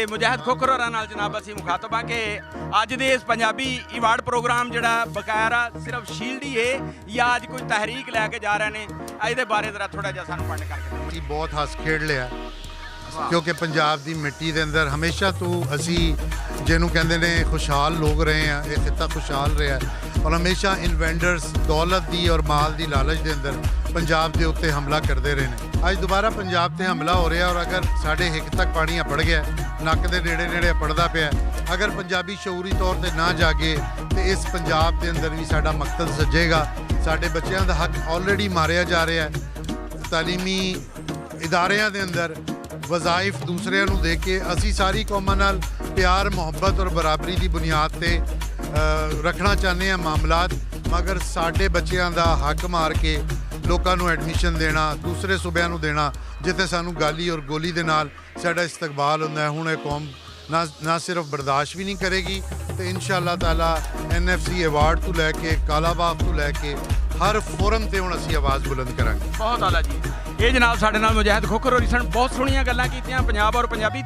ਮੁਜਾਹਿਦ ਖੋਖਰ ਹੋਰਾਂ ਨਾਲ ਜਨਾਬ ਅਸੀਂ ਮੁਖਾਤਬ ਹਾਂ ਕਿ ਅੱਜ ਦੇ ਇਸ ਪੰਜਾਬੀ ਇਵਾਰਡ ਪ੍ਰੋਗਰਾਮ ਜਿਹੜਾ ਬਕਾਇਰਾ ਸਿਰਫ ਸ਼ੀਲਡ ਹੀ ਹੈ ਜਾਂ ਅੱਜ ਕੋਈ ਤਹਿਰੀਕ ਲੈ ਕੇ ਜਾ ਰਹੇ ਨੇ, ਇਹਦੇ ਬਾਰੇ ਜ਼ਰਾ ਥੋੜਾ ਜਿਹਾ ਸਾਨੂੰ ਪੰਡ ਕਰਕੇ ਅਸੀਂ ਬਹੁਤ ਹੱਸ ਖੇਡ ਲਿਆ ਕਿਉਂਕਿ ਪੰਜਾਬ ਦੀ ਮਿੱਟੀ ਦੇ ਅੰਦਰ ਹਮੇਸ਼ਾ ਤੋਂ ਅਸੀਂ ਜਿਹਨੂੰ ਕਹਿੰਦੇ ਨੇ ਖੁਸ਼ਹਾਲ ਲੋਕ ਰਹੇ ਆ, ਇਹ ਖਿੱਤਾ ਖੁਸ਼ਹਾਲ ਰਿਹਾ ਔਰ ਹਮੇਸ਼ਾ ਇਨਵੈਂਡਰਸ ਦੌਲਤ ਦੀ ਔਰ ਮਾਲ ਦੀ ਲਾਲਚ ਦੇ ਅੰਦਰ ਪੰਜਾਬ ਦੇ ਉੱਤੇ ਹਮਲਾ ਕਰਦੇ ਰਹੇ ਨੇ। ਅੱਜ ਦੁਬਾਰਾ ਪੰਜਾਬ ਤੇ ਹਮਲਾ ਹੋ ਰਿਹਾ ਔਰ ਅਗਰ ਸਾਡੇ ਹਿੱਕ ਤੱਕ ਪਾਣੀ ਅਪੜ ਗਿਆ, ਨੱਕ ਦੇ ਨੇੜੇ ਨੇੜੇ ਅਪੜਦਾ ਪਿਆ, ਅਗਰ ਪੰਜਾਬੀ ਸ਼ਊਰੀ ਤੌਰ ਤੇ ਨਾ ਜਾਗੇ ਤੇ ਇਸ ਪੰਜਾਬ ਦੇ ਅੰਦਰ ਵੀ ਸਾਡਾ ਮਕਸਦ ਸੱਜੇਗਾ। ਸਾਡੇ ਬੱਚਿਆਂ ਦਾ ਹੱਕ ਆਲਰੇਡੀ ਮਾਰਿਆ ਜਾ ਰਿਹਾ ਹੈ। ਤਾਲੀਮੀ ਇਦਾਰਿਆਂ ਦੇ ਅੰਦਰ ਵਜ਼ਾਇਫ ਦੂਸਰਿਆਂ ਨੂੰ ਦੇ ਕੇ ਅਸੀਂ ਸਾਰੀ ਕੌਮਾਂ ਨਾਲ ਪਿਆਰ ਮੁਹੱਬਤ ਔਰ ਬਰਾਬਰੀ ਦੀ ਬੁਨਿਆਦ ਤੇ ਰੱਖਣਾ ਚਾਹੁੰਦੇ ਹਾਂ ਮਾਮਲਾਤ, ਮਗਰ ਸਾਡੇ ਬੱਚਿਆਂ ਦਾ ਹੱਕ ਮਾਰ ਕੇ ਲੋਕਾਂ ਨੂੰ ਐਡਮਿਸ਼ਨ ਦੇਣਾ, ਦੂਸਰੇ ਸੂਬਿਆਂ ਨੂੰ ਦੇਣਾ ਜਿੱਥੇ ਸਾਨੂੰ ਗਾਲੀ ਔਰ ਗੋਲੀ ਦੇ ਨਾਲ ਸਾਡਾ ਇਸਤਕਬਾਲ ਹੁੰਦਾ ਹੈ, ਹੁਣ ਇਹ ਕੌਮ ਨਾ ਸਿਰਫ ਬਰਦਾਸ਼ਤ ਵੀ ਨਹੀਂ ਕਰੇਗੀ ਤੇ ਇਨਸ਼ਾ ਅੱਲਾਹ ਤਾਲਾ NFC ਅਵਾਰਡ ਤੋਂ ਲੈ ਕੇ ਕਾਲਾਬਾਗ ਤੋਂ ਲੈ ਕੇ ਹਰ ਫੋਰਮ ਤੇ ਹੁਣ ਅਸੀਂ ਆਵਾਜ਼ ਬੁਲੰਦ ਕਰਾਂਗੇ। ਬਹੁਤ ਆਲਾ ਜੀ। ਇਹ ਜਨਾਬ ਸਾਡੇ ਨਾਲ ਮੁਜਾਹਿਦ ਖੋਖਰ ਹੋਰੀ ਸਨ, ਬਹੁਤ ਸੋਹਣੀਆਂ ਗੱਲਾਂ ਕੀਤੀਆਂ ਪੰਜਾਬ ਔਰ ਪੰਜਾਬੀ